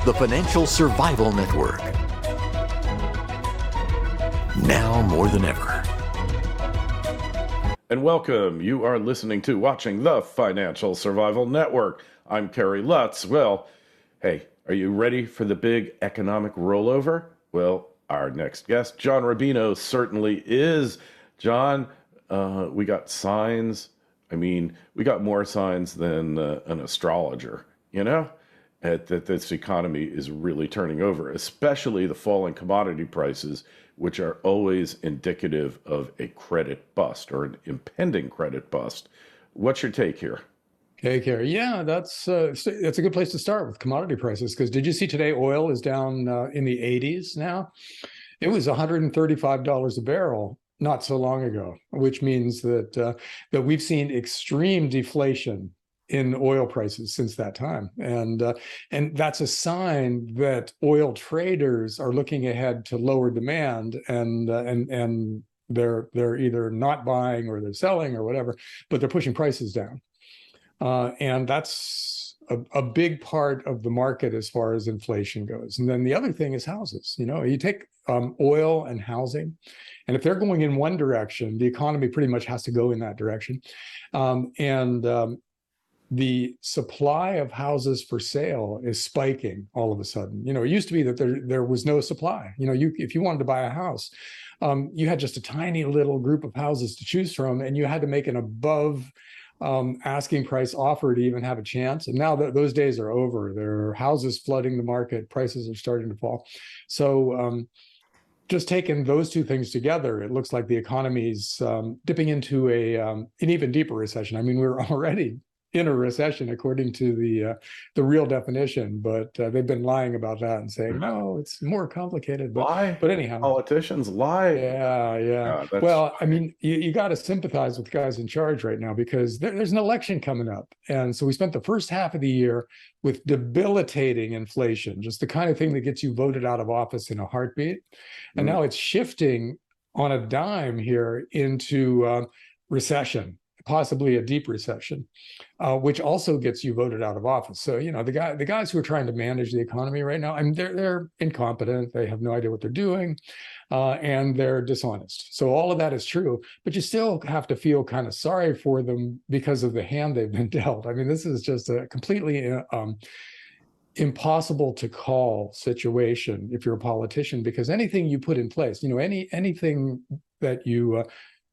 the Financial Survival Network. Now more than ever. And welcome. You are listening to watching the Financial Survival Network. I'm Kerry Lutz. Well, hey, are you ready for the big economic rollover? Well, our next guest, John Rubino, certainly is. John, we got signs. I mean, we got more signs than an astrologer, that this economy is really turning over, especially the falling commodity prices, which are always indicative of a credit bust or an impending credit bust. What's your take here? Okay, Kerry. Yeah, that's a good place to start with commodity prices, because did you see today oil is down in the 80s now? It was $135 a barrel not so long ago, which means that we've seen extreme deflation in oil prices since that time, and that's a sign that oil traders are looking ahead to lower demand, and they're either not buying or they're selling or whatever, but they're pushing prices down, and that's a big part of the market as far as inflation goes. And then the other thing is houses. You take oil and housing, and if they're going in one direction, the economy pretty much has to go in that direction, the supply of houses for sale is spiking all of a sudden. It used to be that there was no supply. If you wanted to buy a house, you had just a tiny little group of houses to choose from, and you had to make an above asking price offer to even have a chance. And now those days are over. There are houses flooding the market. Prices are starting to fall. So just taking those two things together, it looks like the economy's dipping into an even deeper recession. I mean, we're already in a recession according to the real definition, but they've been lying about that and saying, no, it's more complicated. But anyhow, politicians lie. Yeah. Well, I mean, you got to sympathize with guys in charge right now, because there's an election coming up, and so we spent the first half of the year with debilitating inflation, just the kind of thing that gets you voted out of office in a heartbeat, and now it's shifting on a dime here into recession, possibly a deep recession, which also gets you voted out of office. So, the guys who are trying to manage the economy right now, I mean, they're incompetent. They have no idea what they're doing, and they're dishonest. So all of that is true, but you still have to feel kind of sorry for them because of the hand they've been dealt. I mean, this is just a completely impossible to call situation if you're a politician, because anything you put in place, anything that you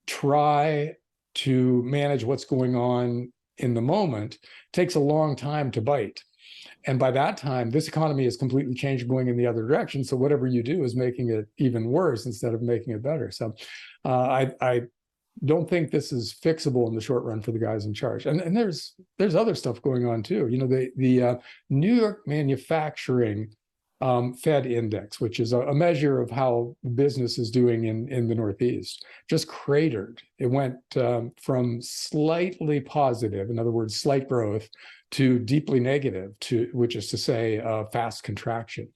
try to manage what's going on in the moment takes a long time to bite. And by that time, this economy is completely changed, going in the other direction. So whatever you do is making it even worse instead of making it better. So I don't think this is fixable in the short run for the guys in charge. And there's other stuff going on too. The New York manufacturing Fed index, which is a measure of how business is doing in the Northeast, just cratered. It went from slightly positive, in other words, slight growth, to deeply negative, which is to say fast contraction.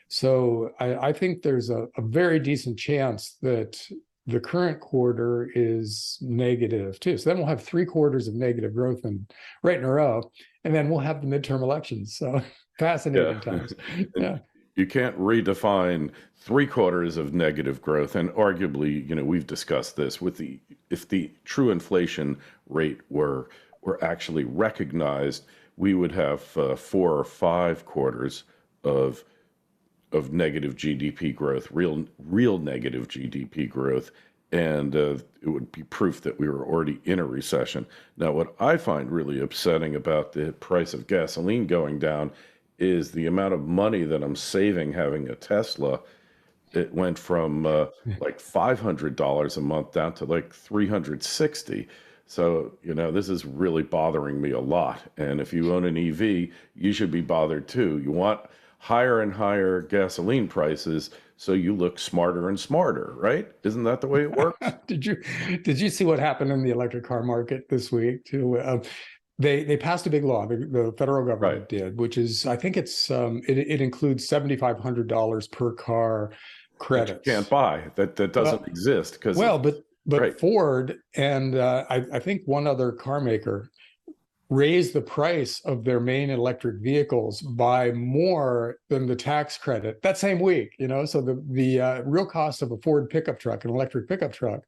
So I think there's a very decent chance that the current quarter is negative too. So then we'll have 3 quarters of negative growth right in a row, and then we'll have the midterm elections. So fascinating times. Yeah. You can't redefine 3 quarters of negative growth, and arguably, we've discussed this if the true inflation rate were actually recognized, we would have 4 or 5 quarters of negative GDP growth, real negative GDP growth, and it would be proof that we were already in a recession. Now, what I find really upsetting about the price of gasoline going down is the amount of money that I'm saving having a Tesla. It went from like $500 a month down to like $360. So, this is really bothering me a lot. And if you own an EV, you should be bothered too. You want higher and higher gasoline prices so you look smarter and smarter, right? Isn't that the way it works? Did you see what happened in the electric car market this week too? They passed a big law, the federal government did, which is, I think it includes $7,500 per car credits. That you can't buy. That doesn't exist. But Ford and I think one other car maker raise the price of their main electric vehicles by more than the tax credit that same week. So the real cost of a Ford pickup truck, an electric pickup truck,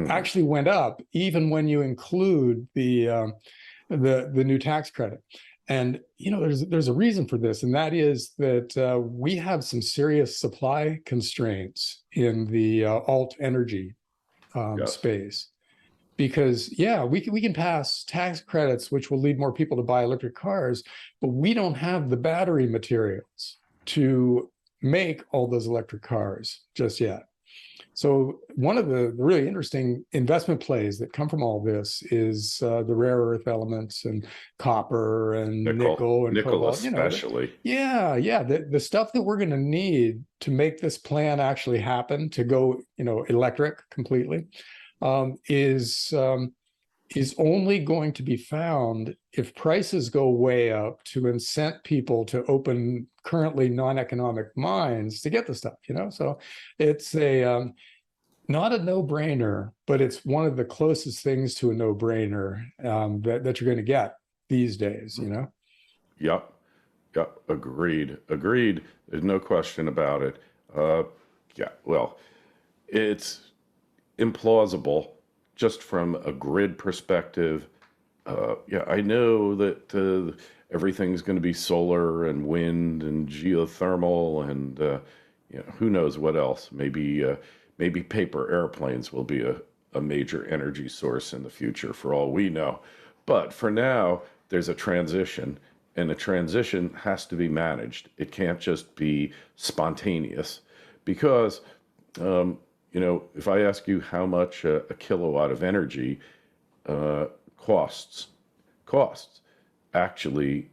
actually went up, even when you include the new tax credit. And there's a reason for this, and that is that we have some serious supply constraints in the alt energy space. Because we can pass tax credits, which will lead more people to buy electric cars, but we don't have the battery materials to make all those electric cars just yet. So one of the really interesting investment plays that come from all this is the rare earth elements and copper and nickel and cobalt, especially. The stuff that we're going to need to make this plan actually happen, to go electric completely, is only going to be found if prices go way up to incent people to open currently non-economic mines to get the stuff, So it's not a no-brainer, but it's one of the closest things to a no-brainer that you're going to get these days, Yep. Agreed. There's no question about it. Well, it's implausible just from a grid perspective. I know that everything's going to be solar and wind and geothermal and who knows what else. Maybe paper airplanes will be a major energy source in the future, for all we know. But for now, there's a transition, and a transition has to be managed. It can't just be spontaneous, because if I ask you how much a kilowatt of energy costs, actually,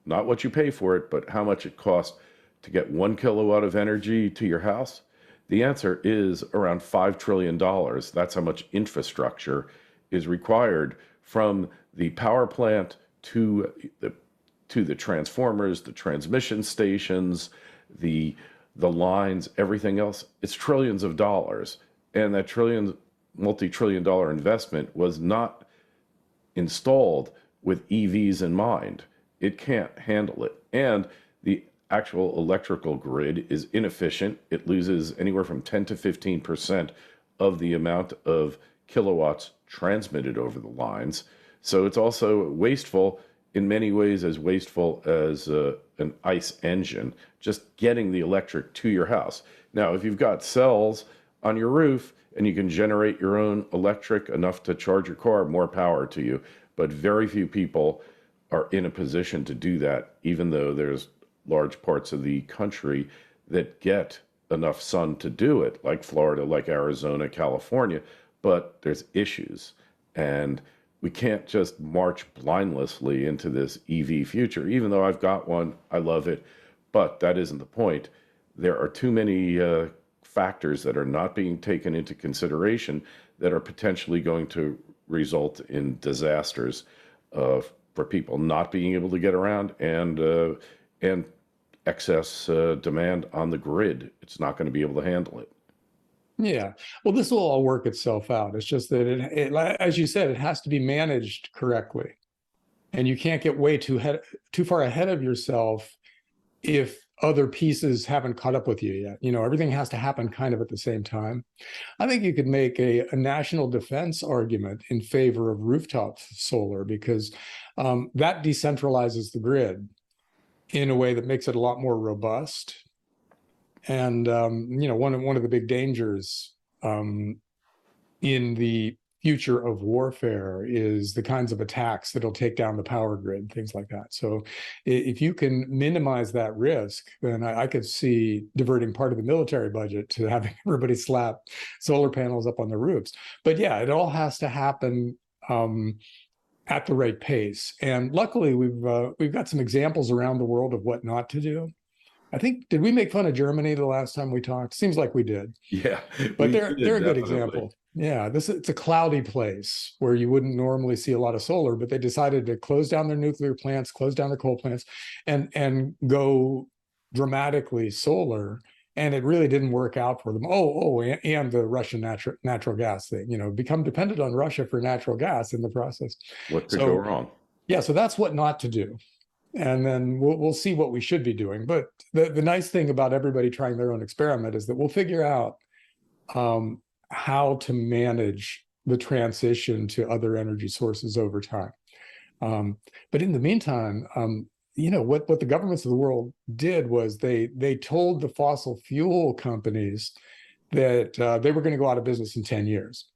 not what you pay for it, but how much it costs to get 1 kilowatt of energy to your house, the answer is around $5 trillion. That's how much infrastructure is required, from the power plant to the transformers, the transmission stations, the lines, everything else. It's trillions of dollars. And that multi-trillion dollar investment was not installed with EVs in mind. It can't handle it. And the actual electrical grid is inefficient. It loses anywhere from 10 to 15% of the amount of kilowatts transmitted over the lines. So it's also wasteful, in many ways as wasteful as an ICE engine, just getting the electric to your house. Now, if you've got cells on your roof and you can generate your own electric enough to charge your car, more power to you. But very few people are in a position to do that, even though there's large parts of the country that get enough sun to do it, like Florida, like Arizona, California. But there's issues, and we can't just march blindlessly into this EV future. Even though I've got one, I love it, but that isn't the point. There are too many factors that are not being taken into consideration that are potentially going to result in disasters for people not being able to get around, and excess demand on the grid. It's not going to be able to handle it. Yeah, well, this will all work itself out. It's just that it, as you said, it has to be managed correctly, and you can't get way too far ahead of yourself if other pieces haven't caught up with you yet. Everything has to happen kind of at the same time. I think you could make a national defense argument in favor of rooftop solar, because that decentralizes the grid in a way that makes it a lot more robust. And one of the big dangers in the future of warfare is the kinds of attacks that'll take down the power grid, things like that. So if you can minimize that risk, then I could see diverting part of the military budget to having everybody slap solar panels up on their roofs. But yeah, it all has to happen at the right pace. And luckily, we've got some examples around the world of what not to do. I think, did we make fun of Germany the last time we talked? Seems like we did. Yeah, but they're a good example. Yeah, it's a cloudy place where you wouldn't normally see a lot of solar, but they decided to close down their nuclear plants, close down their coal plants, and go dramatically solar. And it really didn't work out for them. And the Russian natural gas thing, become dependent on Russia for natural gas in the process. What could go wrong? Yeah, so that's what not to do. And then we'll see what we should be doing. But the nice thing about everybody trying their own experiment is that we'll figure out how to manage the transition to other energy sources over time. But in the meantime, what the governments of the world did was they told the fossil fuel companies that they were going to go out of business in 10 years.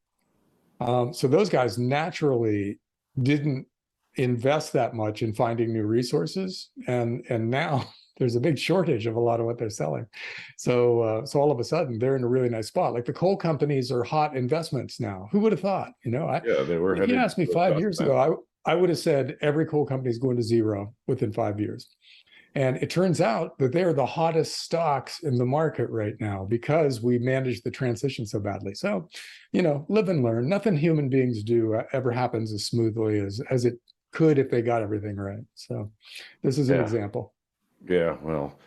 So those guys naturally didn't invest that much in finding new resources, and now there's a big shortage of a lot of what they're selling. So all of a sudden they're in a really nice spot. Like the coal companies are hot investments now. Who would have thought? Yeah, they were If you headed asked me to a 5 years dust ago, I would have said every coal company is going to zero within 5 years. And it turns out that they're the hottest stocks in the market right now because we managed the transition so badly. So, live and learn. Nothing human beings do ever happens as smoothly as it could if they got everything right. So this is an yeah, example. yeah. Well,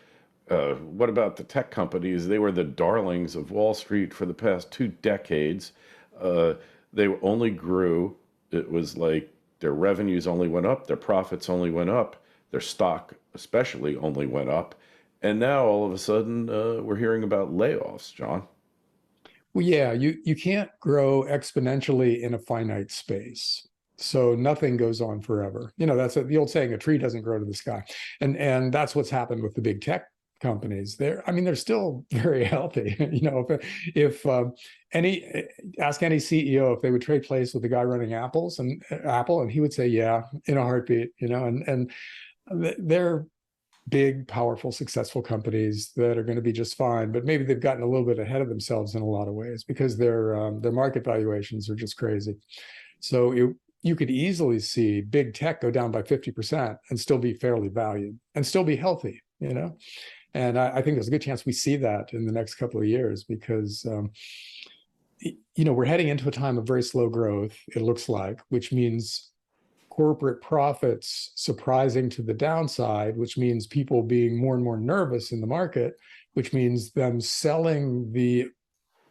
what about the tech companies? They were the darlings of Wall Street for the past 2 decades. Uh, they only grew. It was like their revenues only went up, their profits only went up, their stock especially only went up. And now all of a sudden, we're hearing about layoffs, John. Well, yeah, you can't grow exponentially in a finite space. So nothing goes on forever. That's the old saying, a tree doesn't grow to the sky. And that's what's happened with the big tech companies. They're still very healthy. If any ask any CEO if they would trade place with the guy running Apple, and he would say, yeah, in a heartbeat, and they're big, powerful, successful companies that are going to be just fine. But maybe they've gotten a little bit ahead of themselves in a lot of ways because their market valuations are just crazy. So you could easily see big tech go down by 50% and still be fairly valued and still be healthy, And I think there's a good chance we see that in the next couple of years because, we're heading into a time of very slow growth, it looks like, which means corporate profits surprising to the downside, which means people being more and more nervous in the market, which means them selling the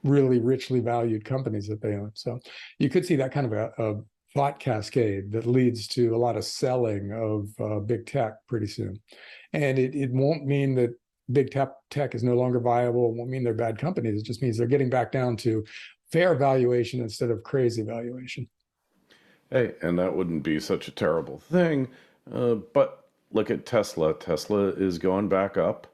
really richly valued companies that they own. So you could see that kind of a thought cascade that leads to a lot of selling of big tech pretty soon. And it won't mean that big tech is no longer viable. It won't mean they're bad companies. It just means they're getting back down to fair valuation instead of crazy valuation. Hey, and that wouldn't be such a terrible thing. But look at Tesla. Tesla is going back up.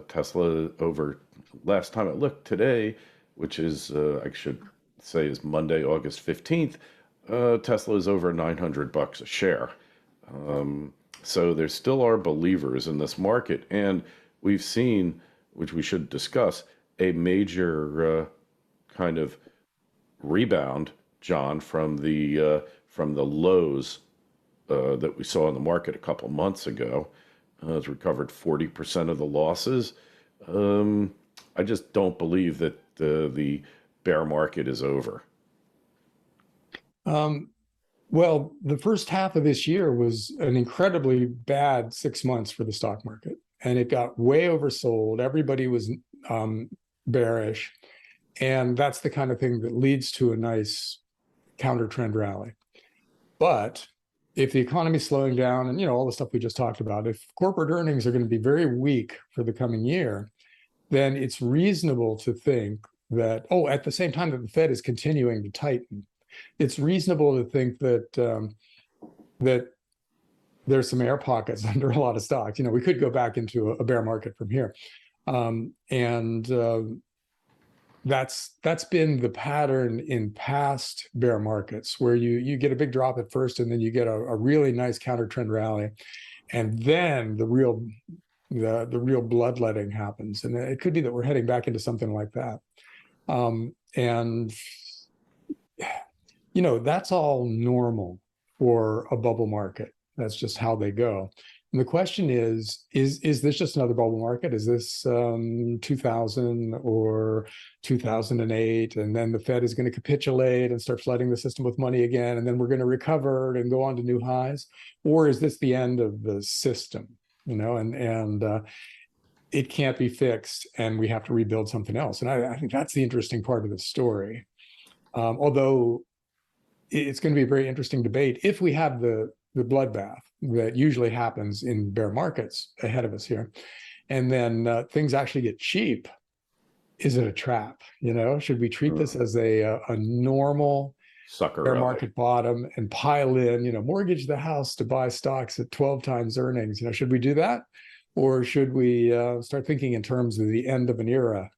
Tesla over last time I looked today, which is, I should say is Monday, August 15th, Tesla is over $900 a share. So there still are believers in this market. And we've seen, which we should discuss, a major kind of rebound, John, from the lows that we saw in the market a couple months ago. It's recovered 40% of the losses. I just don't believe that the bear market is over. Well, the first half of this year was an incredibly bad 6 months for the stock market, and it got way oversold. Everybody was bearish, and that's the kind of thing that leads to a nice counter trend rally. But if the economy is slowing down and all the stuff we just talked about, if corporate earnings are going to be very weak for the coming year, then it's reasonable to think that, at the same time that the Fed is continuing to tighten, it's reasonable to think that that there's some air pockets under a lot of stocks. We could go back into a bear market from here, and that's been the pattern in past bear markets, where you get a big drop at first, and then you get a really nice counter trend rally, and then the real bloodletting happens. And it could be that we're heading back into something like that. And that's all normal for a bubble market. That's just how they go. And the question is this just another bubble market? Is this 2000 or 2008? And then the Fed is going to capitulate and start flooding the system with money again, and then we're going to recover and go on to new highs? Or is this the end of the system? And it can't be fixed, and we have to rebuild something else. And I think that's the interesting part of the story. Although it's going to be a very interesting debate if we have the the bloodbath that usually happens in bear markets ahead of us here, and then things actually get cheap, is it a trap? Should we treat this as a normal Sucker bear rally. market bottom and pile in, mortgage the house to buy stocks at 12 times earnings? Should we do that? Or should we start thinking in terms of the end of an era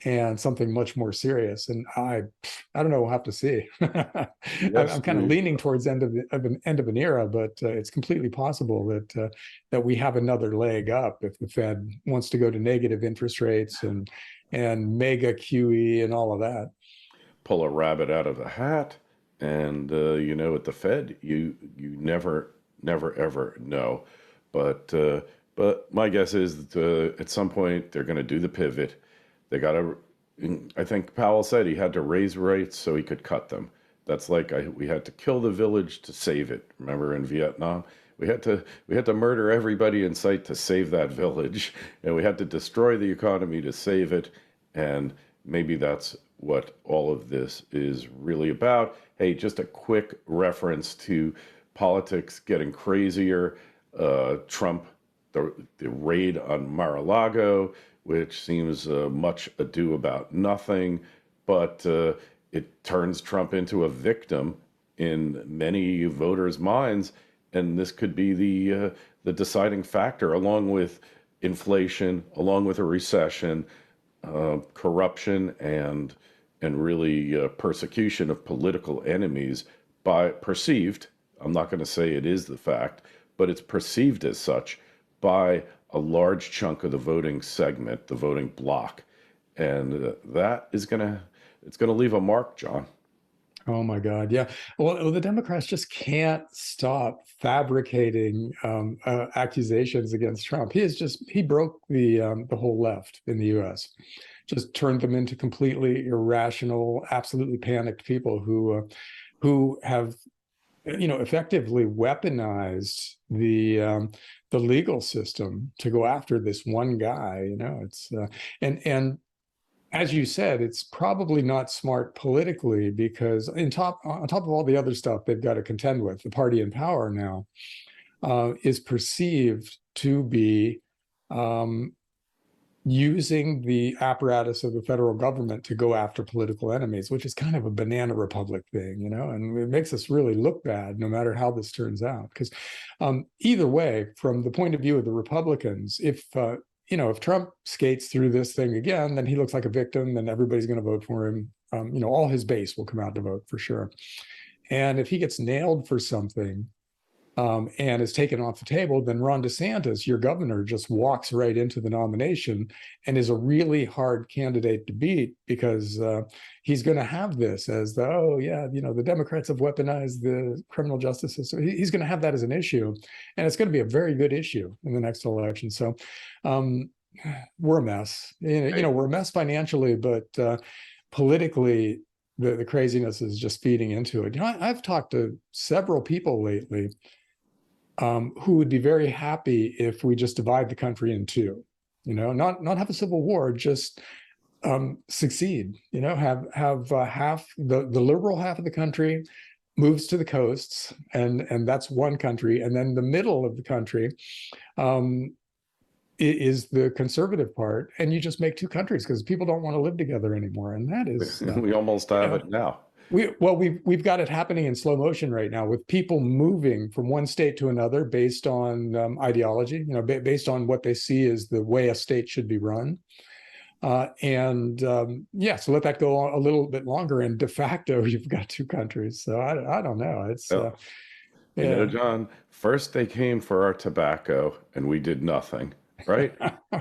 and something much more serious? And I don't know, we'll have to see. I'm kind of leaning towards end of an era, but it's completely possible that we have another leg up if the Fed wants to go to negative interest rates and mega QE and all of that. Pull a rabbit out of the hat, and at the Fed, you never ever know. But my guess is that at some point they're going to do the pivot. They got to. I think Powell said he had to raise rates so he could cut them. That's like we had to kill the village to save it. Remember in Vietnam, we had to murder everybody in sight to save that village, and we had to destroy the economy to save it. And maybe that's what all of this is really about. Hey, just a quick reference to politics getting crazier. Trump, the raid on Mar-a-Lago, which seems much ado about nothing, but it turns Trump into a victim in many voters' minds, and this could be the deciding factor, along with inflation, along with a recession, corruption, and really persecution of political enemies by perceived. I'm not going to say it is the fact, but it's perceived as such by a large chunk of the voting segment, the voting bloc, and that is it's gonna leave a mark, John. Oh my God, yeah. Well, the Democrats just can't stop fabricating accusations against Trump. He broke the whole left in the U.S., just turned them into completely irrational, absolutely panicked people who have effectively weaponized the legal system to go after this one guy. It's and as you said, it's probably not smart politically, because on top of all the other stuff they've got to contend with, the party in power now is perceived to be using the apparatus of the federal government to go after political enemies, which is kind of a banana republic thing, and it makes us really look bad no matter how this turns out. Because either way, from the point of view of the Republicans, if Trump skates through this thing again, then he looks like a victim, then everybody's going to vote for him. All his base will come out to vote for sure. And if he gets nailed for something and is taken off the table, then Ron DeSantis, your governor, just walks right into the nomination and is a really hard candidate to beat, because he's going to have this as the Democrats have weaponized the criminal justice system. He's going to have that as an issue, and it's going to be a very good issue in the next election. So we're a mess. We're a mess financially, but politically, the craziness is just feeding into it. I've talked to several people lately who would be very happy if we just divide the country in two, not have a civil war, just succeed, have half the liberal half of the country moves to the coasts, and that's one country, and then the middle of the country is the conservative part, and you just make two countries because people don't want to live together anymore, and that is we almost have it now. We've got it happening in slow motion right now, with people moving from one state to another based on ideology, based on what they see as the way a state should be run. So let that go a little bit longer, and de facto, you've got two countries. So I don't know. It's John, first they came for our tobacco and we did nothing, right?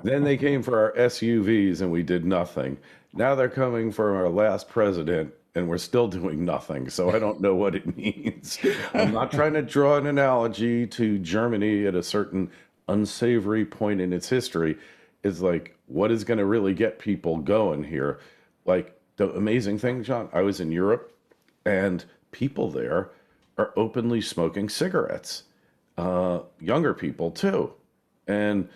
Then they came for our SUVs and we did nothing. Now they're coming for our last president, and we're still doing nothing. So I don't know what it means. I'm not trying to draw an analogy to Germany at a certain unsavory point in its history. It's like, what is going to really get people going here? Like, the amazing thing, John, I was in Europe, and people there are openly smoking cigarettes. Younger people too. And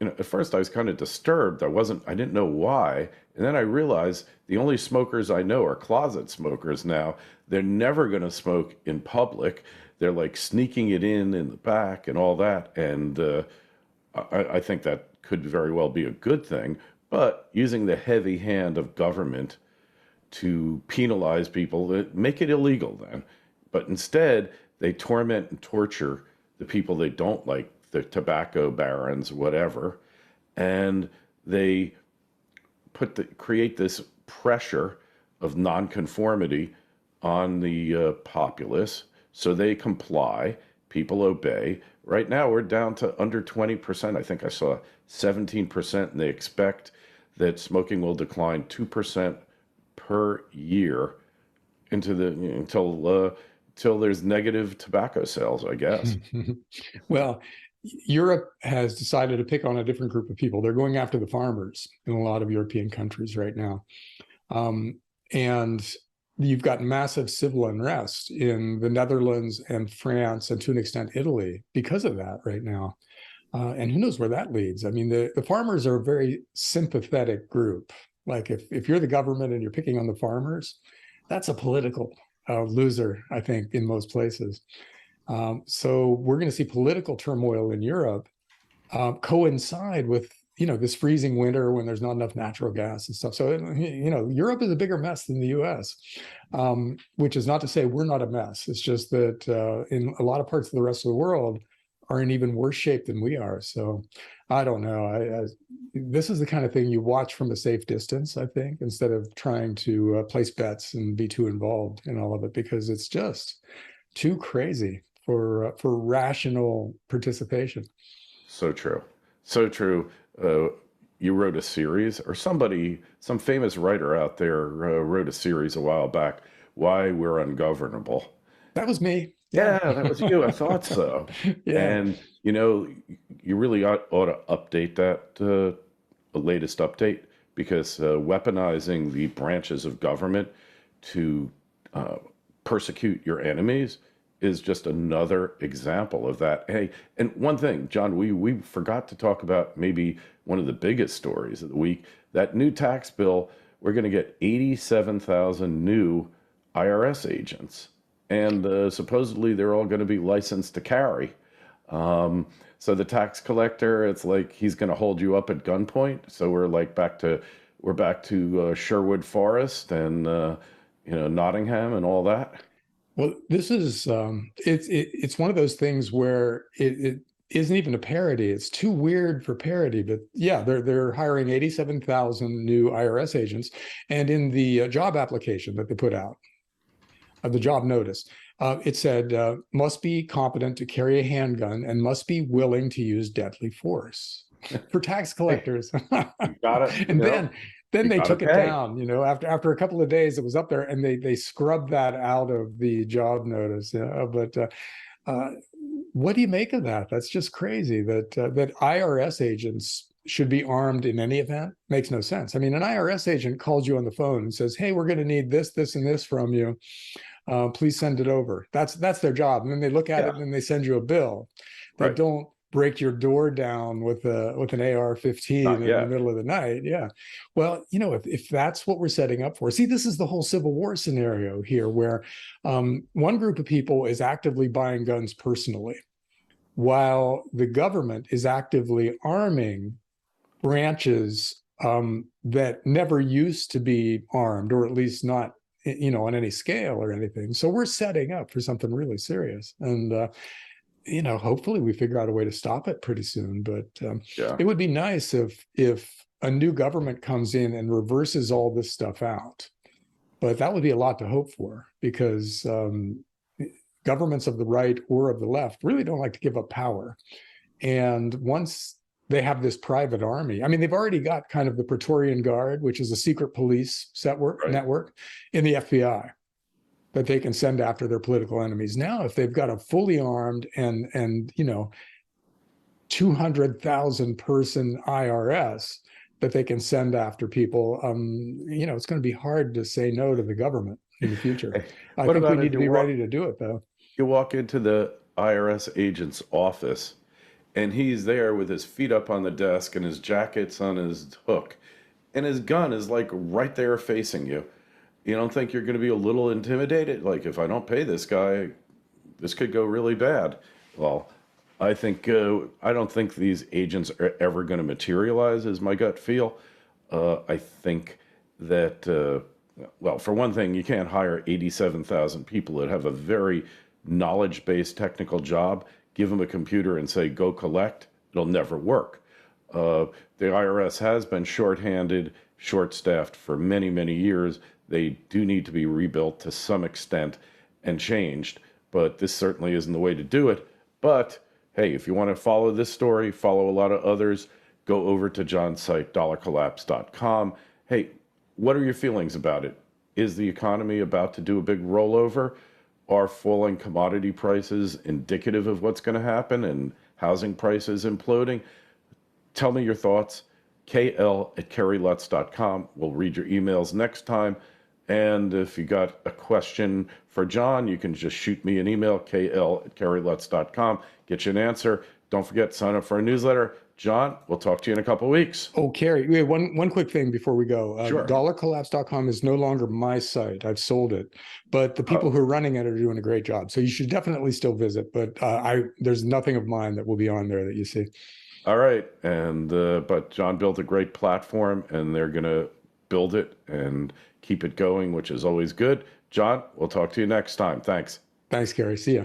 at first I was kind of disturbed. I didn't know why. And then I realized the only smokers I know are closet smokers now. They're never going to smoke in public. they're like sneaking it in the back and all that. And I think that could very well be a good thing. But using the heavy hand of government to penalize people, make it illegal then. But instead, they torment and torture the people they don't like, the tobacco barons, whatever, and they create this pressure of nonconformity on the populace, so they comply. People obey. Right now, we're down to under 20%. I think I saw 17%, and they expect that smoking will decline 2% per year into until there's negative tobacco sales, I guess. Well, Europe has decided to pick on a different group of people. They're going after the farmers in a lot of European countries right now. And you've got massive civil unrest in the Netherlands and France, and to an extent Italy, because of that right now. And who knows where that leads? I mean, the farmers are a very sympathetic group. Like if you're the government and you're picking on the farmers, that's a political loser, I think, in most places. So we're going to see political turmoil in Europe coincide with, this freezing winter when there's not enough natural gas and stuff. So, Europe is a bigger mess than the US, which is not to say we're not a mess. It's just that in a lot of parts of the rest of the world are in even worse shape than we are. So I don't know. This is the kind of thing you watch from a safe distance, I think, instead of trying to place bets and be too involved in all of it, because it's just too crazy for rational participation. So true. So true. You wrote a series, or some famous writer out there wrote a series a while back, Why We're Ungovernable. That was me. Yeah, that was you. I thought so. Yeah. And, you really ought to update that, the latest update, because weaponizing the branches of government to persecute your enemies is just another example of that. Hey, and one thing, John, we forgot to talk about maybe one of the biggest stories of the week. That new tax bill, we're going to get 87,000 new IRS agents. And supposedly they're all going to be licensed to carry. So the tax collector, it's like he's going to hold you up at gunpoint. So we're back to Sherwood Forest and Nottingham and all that. Well, this is it's one of those things where it isn't even a parody. It's too weird for parody. But yeah, they're hiring 87,000 new IRS agents, and in the job application that they put out, the job notice, it said must be competent to carry a handgun and must be willing to use deadly force for tax collectors. You got it. And then they took it down. After a couple of days, it was up there, and they scrubbed that out of the job notice. But what do you make of that? That's just crazy. That IRS agents should be armed in any event makes no sense. I mean, an IRS agent calls you on the phone and says, "Hey, we're going to need this, this, and this from you. Please send it over." That's their job. And then they look at it and they send you a bill. They don't break your door down with an AR-15 in the middle of the night. Yeah. Well, if that's what we're setting up for, see, this is the whole Civil War scenario here, where one group of people is actively buying guns personally, while the government is actively arming branches that never used to be armed, or at least not on any scale or anything. So we're setting up for something really serious. And hopefully we figure out a way to stop it pretty soon. But it would be nice if a new government comes in and reverses all this stuff out. But that would be a lot to hope for, because governments of the right or of the left really don't like to give up power. And once they have this private army, I mean, they've already got kind of the Praetorian Guard, which is a secret police network in the FBI that they can send after their political enemies. Now, if they've got a fully armed and 200,000 person IRS that they can send after people, it's going to be hard to say no to the government in the future. I think we need to be ready to do it, though. You walk into the IRS agent's office, and he's there with his feet up on the desk and his jacket's on his hook, and his gun is right there facing you. You don't think you're going to be a little intimidated? Like, if I don't pay this guy this could go really bad. Well, I think I don't think these agents are ever going to materialize, is my gut feel. I think that, well, for one thing, you can't hire 87,000 people that have a very knowledge-based technical job, give them a computer and say, go collect. It'll never work. The IRS has been shorthanded, short-staffed for many, many years. They do need to be rebuilt to some extent and changed, but this certainly isn't the way to do it. But hey, if you want to follow this story, follow a lot of others, go over to John's site, dollarcollapse.com. Hey, what are your feelings about it? Is the economy about to do a big rollover? Are falling commodity prices indicative of what's going to happen, and housing prices imploding? Tell me your thoughts. KL@kerrylutz.com. We'll read your emails next time. And if you got a question for John, you can just shoot me an email, KL@kerrylutz.com. Get you an answer. Don't forget, sign up for our newsletter. John, we'll talk to you in a couple of weeks. Oh, Kerry, wait, one quick thing before we go. Sure. Dollarcollapse.com is no longer my site. I've sold it, but the people who are running it are doing a great job. So you should definitely still visit, but there's nothing of mine that will be on there that you see. All right. And but John built a great platform, and they're going to build it and keep it going, which is always good. John, we'll talk to you next time. Thanks. Thanks, Kerry. See ya.